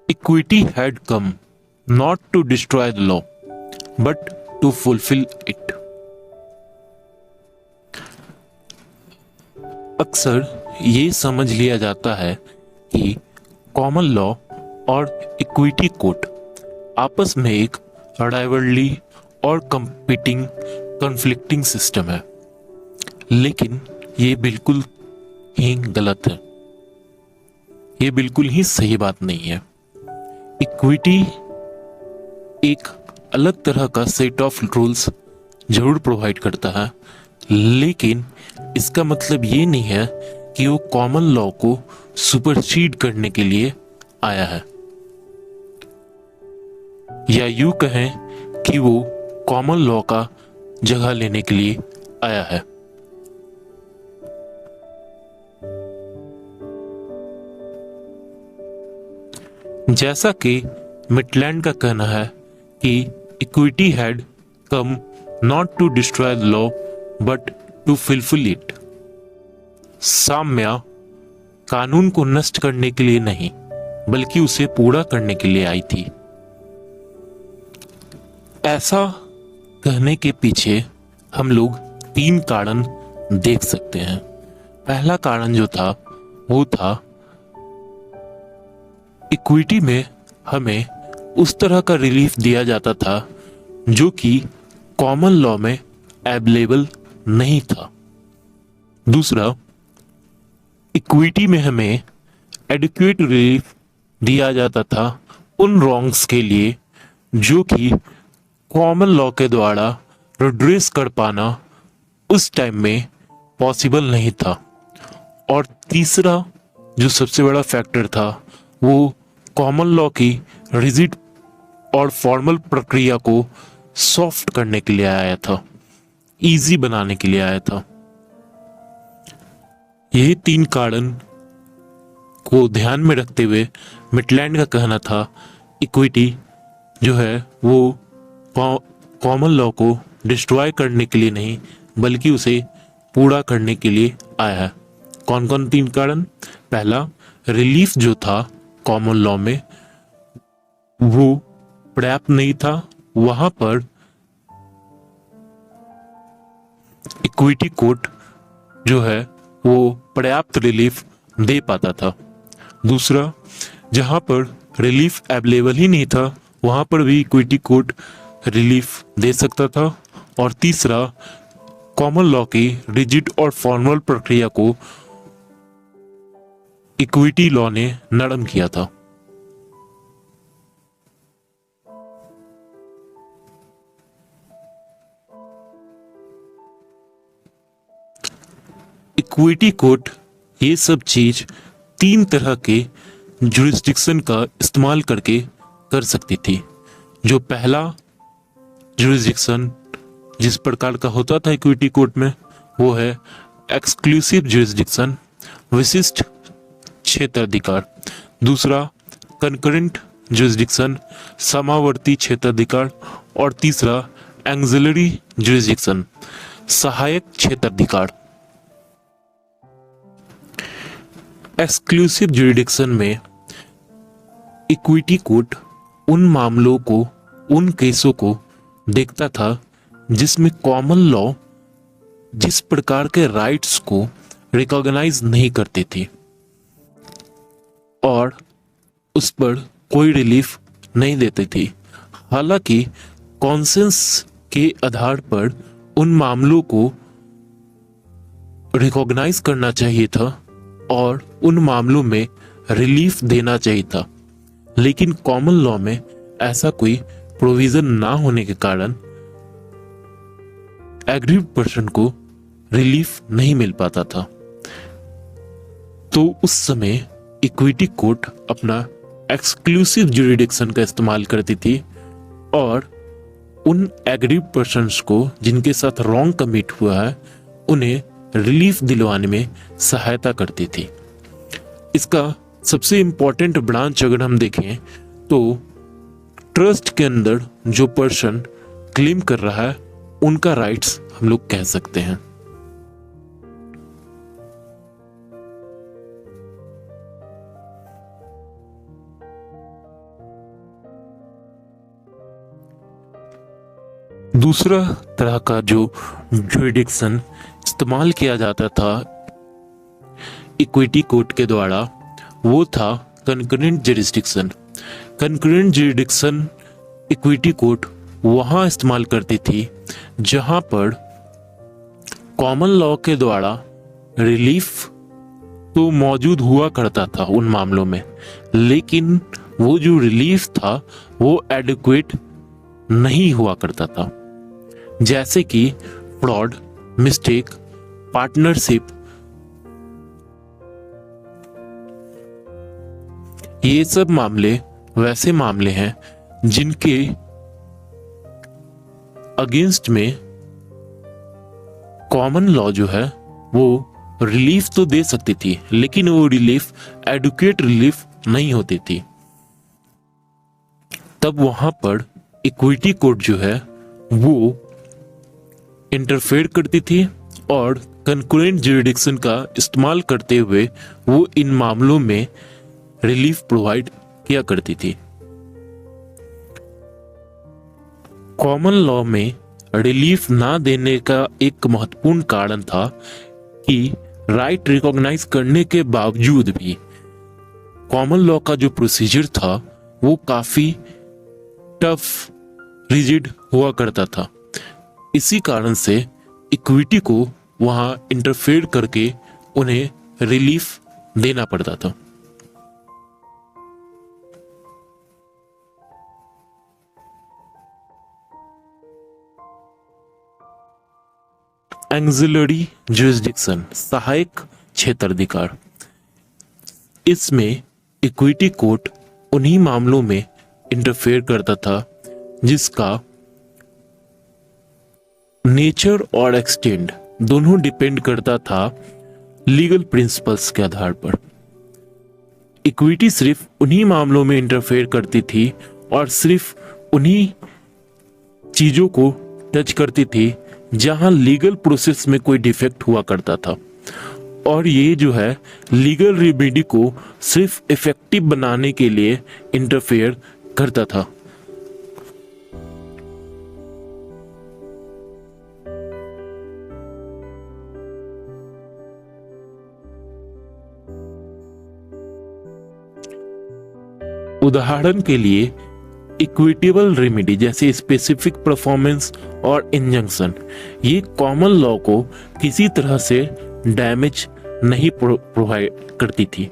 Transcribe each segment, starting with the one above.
Equity had come not to destroy the law, but to fulfill it. अक्सर ये समझ लिया जाता है कि कॉमन लॉ और इक्विटी कोर्ट आपस में एक राइवलरी और कंपीटिंग कॉन्फ्लिक्टिंग सिस्टम है, लेकिन ये बिल्कुल ही गलत है। ये बिल्कुल ही सही बात नहीं है। इक्विटी एक अलग तरह का सेट ऑफ रूल्स जरूर प्रोवाइड करता है, लेकिन इसका मतलब ये नहीं है कि वो कॉमन लॉ को सुपरसीड करने के लिए आया है, या यूं कहें कि वो कॉमन लॉ का जगह लेने के लिए आया है। जैसा कि मिटलैंड का कहना है कि equity had come not to destroy the law but to fulfil it. साम्या कानून को नष्ट करने के लिए नहीं, बल्कि उसे पूरा करने के लिए आई थी। ऐसा कहने के पीछे हम लोग 3 कारण देख सकते हैं। पहला कारण जो था वो था इक्विटी में हमें उस तरह का रिलीफ दिया जाता था जो कि कॉमन लॉ में अवेलेबल नहीं था। दूसरा, इक्विटी में हमें एडिक्वेट रिलीफ दिया जाता था उन रॉन्ग्स के लिए जो कि कॉमन लॉ के द्वारा रिड्रेस कर पाना उस टाइम में पॉसिबल नहीं था। और तीसरा जो सबसे बड़ा फैक्टर था वो कॉमन लॉ की रिजिड और फॉर्मल प्रक्रिया को सॉफ्ट करने के लिए आया था, इजी बनाने के लिए आया था। यही 3 कारण को ध्यान में रखते हुए मिटलैंड का कहना था इक्विटी जो है वो कॉमन लॉ को डिस्ट्रॉय करने के लिए नहीं, बल्कि उसे पूरा करने के लिए आया है। कौन कौन 3 कारण? पहला, रिलीफ जो था कॉमन लॉ में वो पर्याप्त नहीं था, वहां पर इक्विटी कोर्ट जो है वो पर्याप्त रिलीफ दे पाता था। दूसरा, जहां पर रिलीफ अवेलेबल ही नहीं था वहां पर भी इक्विटी कोर्ट रिलीफ दे सकता था। और तीसरा, कॉमन लॉ की रिजिड और फॉर्मल प्रक्रिया को इक्विटी लॉ ने नरम किया था। इक्विटी कोर्ट ये सब चीज 3 तरह के जुरिस्डिक्शन का इस्तेमाल करके कर सकती थी। जो पहला जुरिस्डिक्शन जिस प्रकार का होता था इक्विटी कोर्ट में वो है एक्सक्लूसिव जुरिस्डिक्शन, विशिष्ट क्षेत्राधिकार। दूसरा, कंकरेंट जुरिस्डिक्शन, समावर्ती क्षेत्राधिकार। और तीसरा, एक्सिलरी जुरिस्डिक्शन, सहायक क्षेत्राधिकार। एक्सक्लूसिव जुरिस्डिक्शन में इक्विटी कोर्ट उन मामलों को, उन केसों को देखता था जिसमें कॉमन लॉ जिस प्रकार के राइट्स को रिकॉग्नाइज नहीं करती थी और उस पर कोई रिलीफ नहीं देती थी। हालांकि कॉन्सेंस के आधार पर उन मामलों को रिकॉग्नाइज करना चाहिए था और उन मामलों में रिलीफ देना चाहिए था, लेकिन कॉमन लॉ में ऐसा कोई प्रोविजन ना होने के कारण एग्रीड पर्सन को रिलीफ नहीं मिल पाता था। तो उस समय इक्विटी कोर्ट अपना एक्सक्लूसिव जुरिडिक्शन का इस्तेमाल करती थी और उन एग्रीड पर्सन्स को जिनके साथ रॉन्ग कमिट हुआ है उन्हें रिलीफ दिलवाने में सहायता करती थी। इसका सबसे इंपॉर्टेंट ब्रांच अगर हम देखें तो ट्रस्ट के अंदर जो पर्सन क्लेम कर रहा है उनका राइट्स हम लोग कह सकते हैं। दूसरा तरह का जो जुरिडिक्शन इस्तेमाल किया जाता था इक्विटी कोर्ट के द्वारा वो था concurrent jurisdiction. Concurrent jurisdiction equity court वहां इस्तेमाल करती थी जहां पर कॉमन लॉ के द्वारा रिलीफ तो मौजूद हुआ करता था उन मामलों में, लेकिन वो जो रिलीफ था वो एडिक्वेट नहीं हुआ करता था। जैसे कि फ्रॉड, मिस्टेक, पार्टनरशिप, ये सब मामले वैसे मामले हैं जिनके अगेंस्ट में कॉमन लॉ जो है वो रिलीफ तो दे सकती थी, लेकिन वो रिलीफ एडुकेट रिलीफ नहीं होती थी। तब वहां पर इक्विटी कोर्ट जो है वो इंटरफेयर करती थी और कंकरेंट जुरिडिक्शन का इस्तेमाल करते हुए वो इन मामलों में रिलीफ प्रोवाइड किया करती थी। कॉमन लॉ में रिलीफ ना देने का एक महत्वपूर्ण कारण था कि राइट रिकॉग्नाइज करने के बावजूद भी कॉमन लॉ का जो प्रोसीजर था वो काफी टफ, रिजिड हुआ करता था। इसी कारण से इक्विटी को वहां इंटरफेयर करके उन्हें रिलीफ देना पड़ता था। एक्सिलरी जुरिसडिक्शन, सहायक क्षेत्राधिकार। इसमें इक्विटी कोर्ट उन्हीं मामलों में इंटरफेयर करता था जिसका नेचर और एक्सटेंड दोनों डिपेंड करता था लीगल प्रिंसिपल्स के आधार पर। इक्विटी सिर्फ उन्हीं मामलों में इंटरफेयर करती थी और सिर्फ उन्हीं चीजों को टच करती थी जहां लीगल प्रोसेस में कोई डिफेक्ट हुआ करता था, और ये जो है लीगल रेमेडी को सिर्फ इफेक्टिव बनाने के लिए इंटरफेयर करता था। उदाहरण के लिए इक्विटेबल रेमेडी जैसे स्पेसिफिक परफॉर्मेंस और इंजंक्शन, ये कॉमन लॉ को किसी तरह से डैमेज नहीं प्रोवाइड करती थी।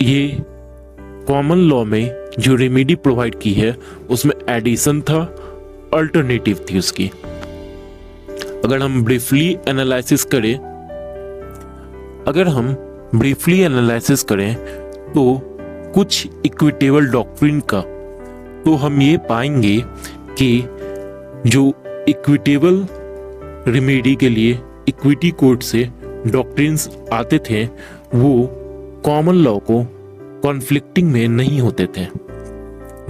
ये कॉमन लॉ में जो रेमेडी प्रोवाइड की है उसमें एडिशन था, अल्टरनेटिव थी उसकी। अगर हम ब्रीफली एनालिसिस करें तो कुछ इक्विटेबल डॉक्ट्रिन का, तो हम ये पाएंगे कि जो इक्विटेबल रेमेडी के लिए इक्विटी कोर्ट से डॉक्ट्रिन्स आते थे वो कॉमन लॉ को कॉन्फ्लिक्टिंग में नहीं होते थे,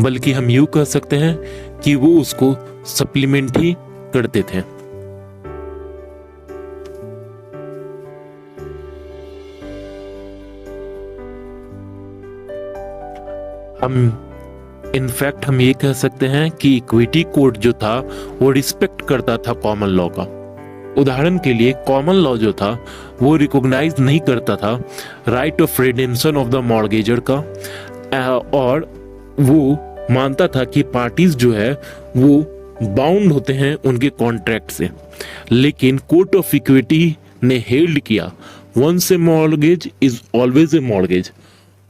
बल्कि हम यूं कह सकते हैं कि वो उसको सप्लीमेंट ही करते थे। हम ये कह सकते हैं कि इक्विटी कोर्ट जो था वो रिस्पेक्ट करता था कॉमन लॉ का। उदाहरण के लिए कॉमन लॉ जो था वो रिकॉग्नाइज नहीं करता था right of redemption of the mortgagor का, और वो मानता था कि पार्टीज जो है वो बाउंड होते हैं उनके कॉन्ट्रैक्ट से। लेकिन कोर्ट ऑफ इक्विटी ने हेल्ड किया once a mortgage is always a mortgage,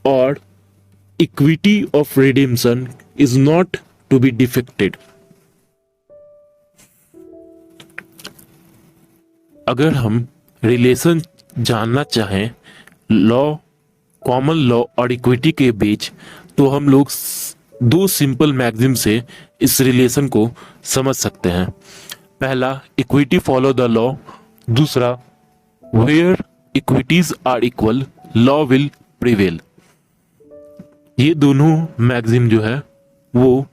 और equity of redemption is not to be defected. अगर हम रिलेशन जानना चाहें लॉ, कॉमन लॉ और इक्विटी के बीच, तो हम लोग दो सिंपल मैक्सिम से इस रिलेशन को समझ सकते हैं। पहला, इक्विटी फॉलो द लॉ। दूसरा, where equities are equal law will prevail. ये दोनों मैक्सिम जो है वो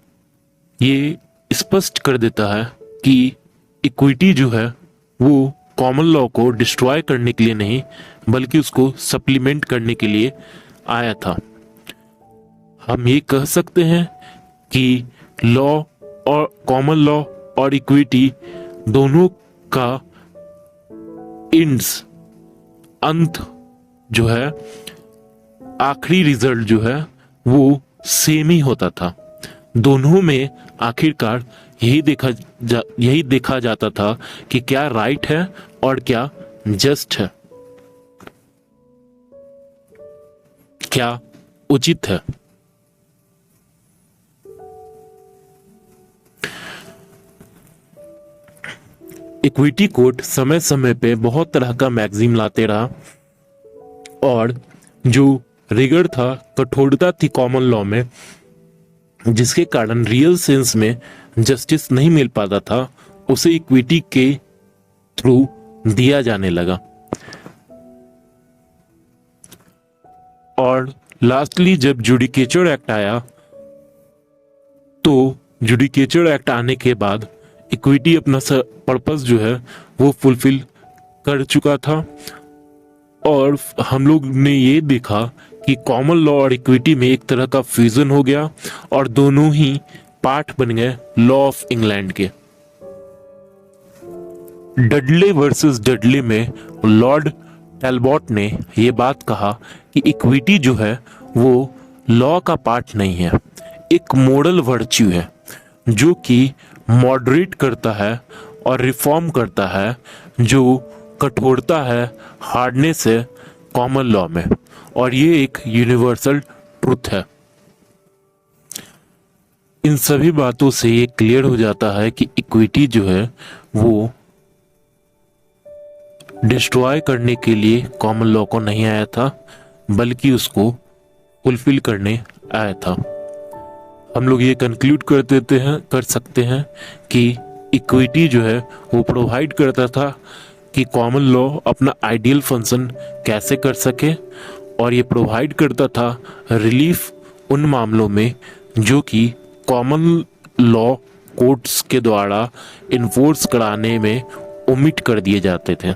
ये स्पष्ट कर देता है कि इक्विटी जो है वो कॉमन लॉ को डिस्ट्रॉय करने के लिए नहीं बल्कि उसको सप्लीमेंट करने के लिए आया था। हम ये कह सकते हैं कि लॉ और कॉमन लॉ और इक्विटी दोनों का अंत जो है, आखिरी रिजल्ट जो है वो सेम ही होता था। दोनों में आखिरकार यही देखा जाता था कि क्या राइट है और क्या जस्ट है, क्या उचित है। इक्विटी कोर्ट समय समय पे बहुत तरह का मैगजीन लाते रहा और जो रिगर था, कठोरता थी कॉमन लॉ में, जिसके कारण रियल सेंस में जस्टिस नहीं मिल पाता था, उसे इक्विटी के थ्रू दिया जाने लगा। और लास्टली जब जुडिकेचर एक्ट आया, तो जुडिकेचर एक्ट आने के बाद इक्विटी अपना पर्पस जो है वो फुलफिल कर चुका था और हम लोग ने ये देखा कि कॉमन लॉ और इक्विटी में एक तरह का फ्यूजन हो गया और दोनों ही पार्ट बन गए लॉ ऑफ इंग्लैंड के। डडले वर्सेस डडले में लॉर्ड टैलबॉट ने यह बात कहा कि इक्विटी जो है वो लॉ का पार्ट नहीं है, एक मोरल वर्च्यू है जो कि मॉडरेट करता है और रिफॉर्म करता है, जो कठोरता है, हार्डनेस है कॉमन लॉ में, और ये एक यूनिवर्सल ट्रुथ है। इन सभी बातों से ये क्लियर हो जाता है कि इक्विटी जो है वो डिस्ट्रॉय करने के लिए कॉमन लॉ को नहीं आया था, बल्कि उसको फुलफिल करने आया था। हम लोग ये कंक्लूड कर सकते हैं कि इक्विटी जो है वो प्रोवाइड करता था कि कॉमन लॉ अपना आइडियल फंक्शन कैसे कर सके, और ये प्रोवाइड करता था रिलीफ उन मामलों में जो कि कॉमन लॉ कोर्ट्स के द्वारा इन्फोर्स कराने में ओमिट कर दिए जाते थे।